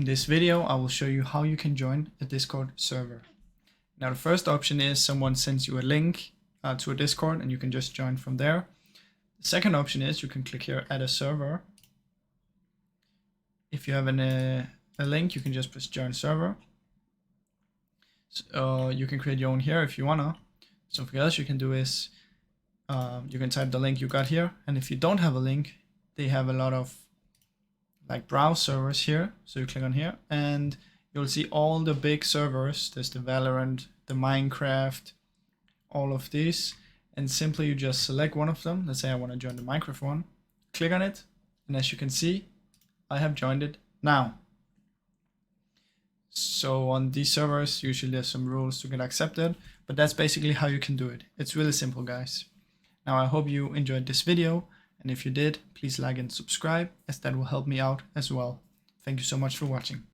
In this video, I will show you how you can join a Discord server. Now, the first option is someone sends you a link to a Discord and you can just join from there. The second option is you can click here, add a server. If you have a link, you can just press join server. So you can create your own here if you wanna. Something else you can do is you can type the link you got here, and if you don't have a link, they have a lot of like browse servers here. So you click on here and you'll see all the big servers. There's the Valorant, the Minecraft, all of these, and simply you just select one of them. Let's say I want to join the Minecraft one, click on it, and as you can see, I have joined it now. So on these servers, usually there's some rules to get accepted, but that's basically how you can do it. It's really simple, guys. Now I hope you enjoyed this video, and if you did, please like and subscribe, as that will help me out as well. Thank you so much for watching.